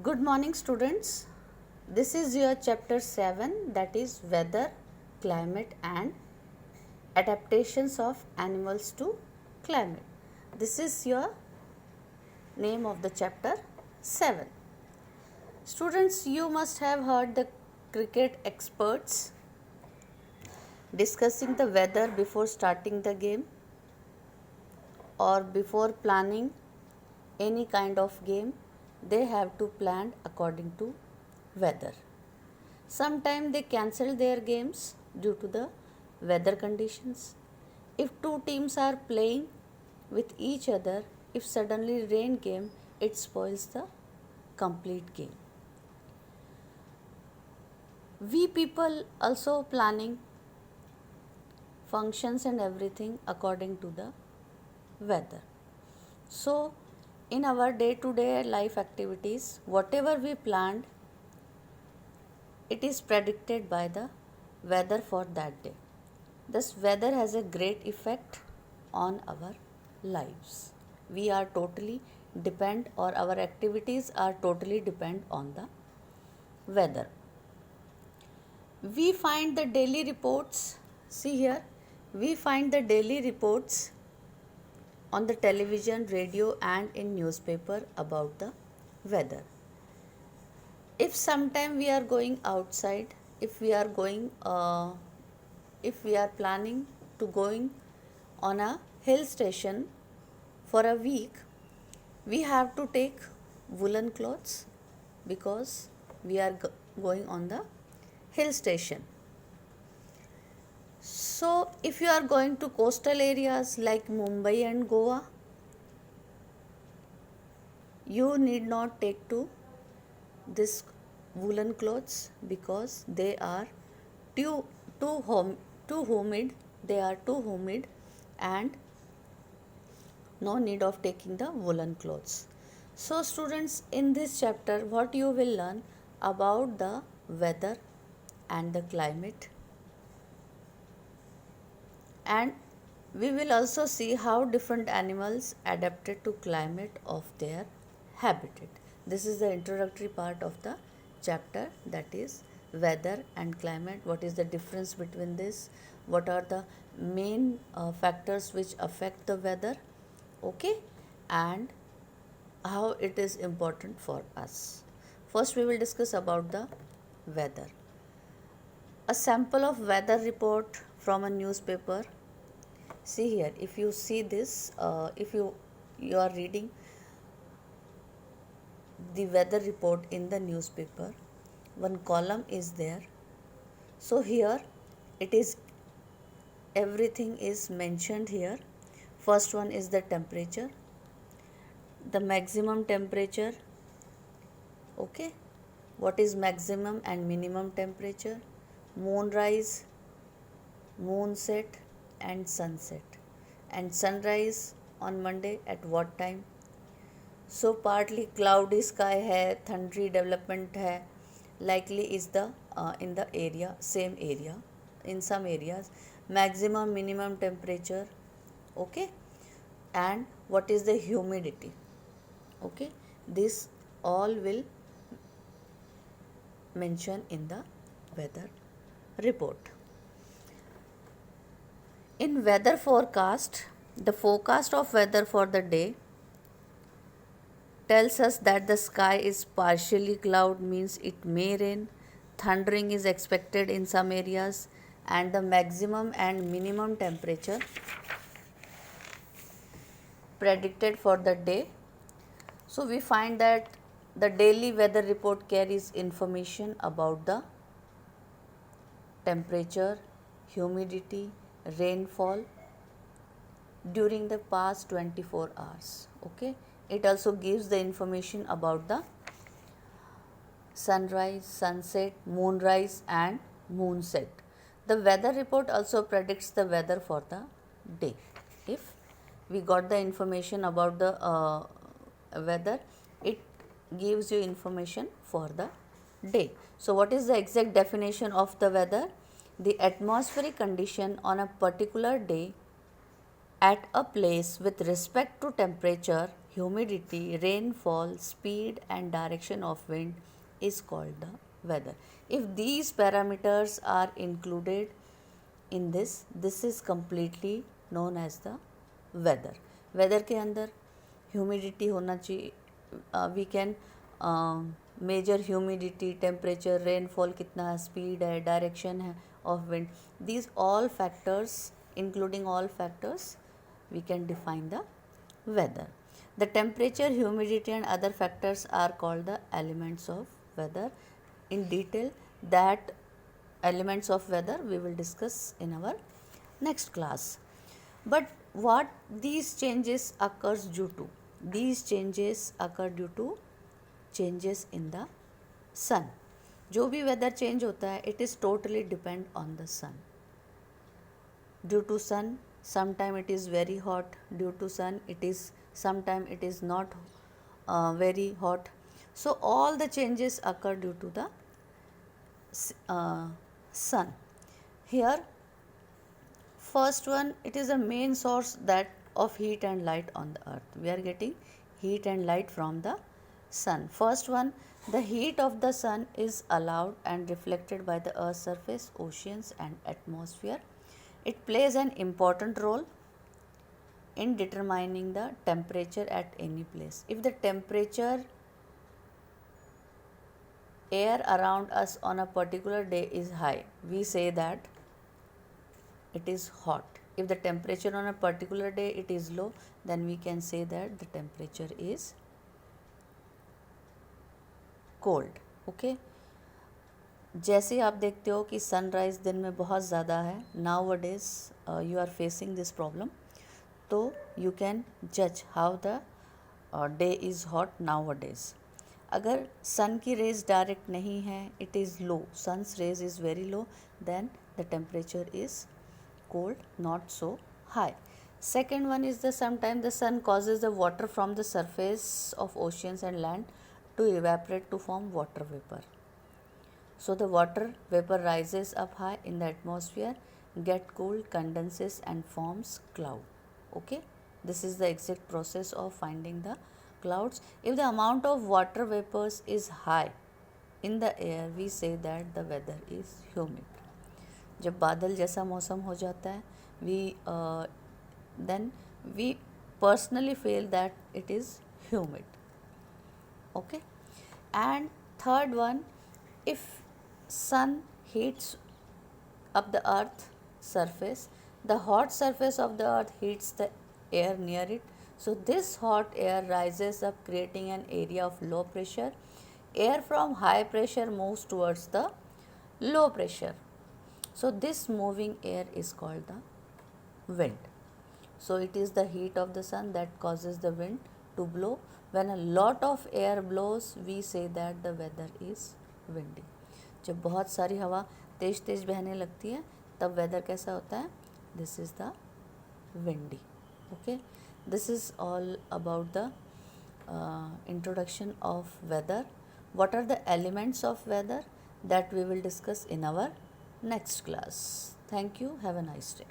Good morning, students. This is your chapter 7, that is weather, climate and adaptations of animals to climate. This is your name of the chapter 7. Students, you must have heard the cricket experts discussing the weather before starting the game or before planning any kind of game. They have to plan according to weather. Sometimes they cancel their games due to the weather conditions. If two teams are playing with each other, if suddenly rain came, it spoils the complete game. We people also planning functions and everything according to the weather. So in our day-to-day life activities, whatever we planned, it is predicted by the weather for that day. Thus, weather has a great effect on our lives. We are totally depend, or our activities are totally depend on the weather. We find the daily reports. See here, we find the daily reports on the television, radio, and in newspaper about the weather. If sometime we are going outside, if we are planning to going on a hill station for a week, we have to take woolen clothes because we are going on the hill station. So if you are going to coastal areas like Mumbai and Goa, you need not take to this woolen clothes because they are too humid. They are too humid and no need of taking the woolen clothes. So students, in this chapter what you will learn about the weather and the climate, and we will also see how different animals adapted to climate of their habitat. This is the introductory part of the chapter, that is weather and climate. What is the difference between this? What are the main factors which affect the weather? Okay, and how it is important for us. First, we will discuss about the weather. A sample of weather report from a newspaper. See here, if you see this, if you are reading the weather report in the newspaper, one column is there. So here it is, everything is mentioned here. First one is the temperature, the maximum temperature. Okay, what is maximum and minimum temperature, moonrise, moonset and sunset, and sunrise on Monday at what time. So partly cloudy sky है, thundery development है, likely is the in the area, same area, in some areas, maximum minimum temperature. Okay, and what is the humidity. Okay, this all will mention in the weather report. In weather forecast, the forecast of weather for the day tells us that the sky is partially cloud, means it may rain, thundering is expected in some areas, and the maximum and minimum temperature predicted for the day. So we find that the daily weather report carries information about the temperature, humidity, rainfall during the past 24 hours. Okay, it also gives the information about the sunrise, sunset, moonrise and moonset. The weather report also predicts the weather for the day. If we got the information about the weather, it gives you information for the day. So what is the exact definition of the weather? The atmospheric condition on a particular day at a place with respect to temperature, humidity, rainfall, speed and direction of wind is called the weather. If these parameters are included in this is completely known as the weather. Weather के अंदर humidity होना चाहिए, we can measure humidity, temperature, rainfall कितना है, speed है, direction है of wind. These all factors, including all factors, we can define the weather. The temperature, humidity and other factors are called the elements of weather. In detail, that elements of weather we will discuss in our next class. But what these changes occurs due to? These changes occur due to changes in the sun. जो भी weather change होता है, it is totally depend on the sun. Due to sun, sometime it is very hot. Due to sun, it is sometime it is not very hot. So all the changes occur due to the sun. Here, first one, it is a main source that of heat and light on the earth. We are getting heat and light from the sun. First one, the heat of the sun is allowed and reflected by the earth's surface, oceans and atmosphere. It plays an important role in determining the temperature at any place. If the temperature air around us on a particular day is high, we say that it is hot. If the temperature on a particular day it is low, then we can say that the temperature is cold. Okay. जैसे आप देखते हो कि sunrise दिन में बहुत ज़्यादा है, nowadays you are facing this problem, तो यू कैन जज how the day is hot nowadays. अगर सन की रेज डायरेक्ट नहीं है, it is low, sun's rays is very low, then the temperature is cold, not so high. Second one is the sometimes the sun causes the water from the surface of oceans and land to evaporate to form water vapor. So the water vapor rises up high in the atmosphere, get cooled, condenses and forms cloud. Okay, this is the exact process of finding the clouds. If the amount of water vapors is high in the air, we say that the weather is humid. जब बादल जैसा मौसम हो जाता है, then we personally feel that it is humid. Okay, and third one, if sun heats up the earth surface, the hot surface of the earth heats the air near it, so this hot air rises up, creating an area of low pressure. Air from high pressure moves towards the low pressure. So this moving air is called the wind. So it is the heat of the sun that causes the wind to blow. When a lot of air blows, we say that the weather is windy. जब बहुत सारी हवा तेज तेज बहने लगती है, तब weather कैसा होता है? This is the windy. Okay, this is all about the introduction of weather. What are the elements of weather? That we will discuss in our next class. Thank you. Have a nice day.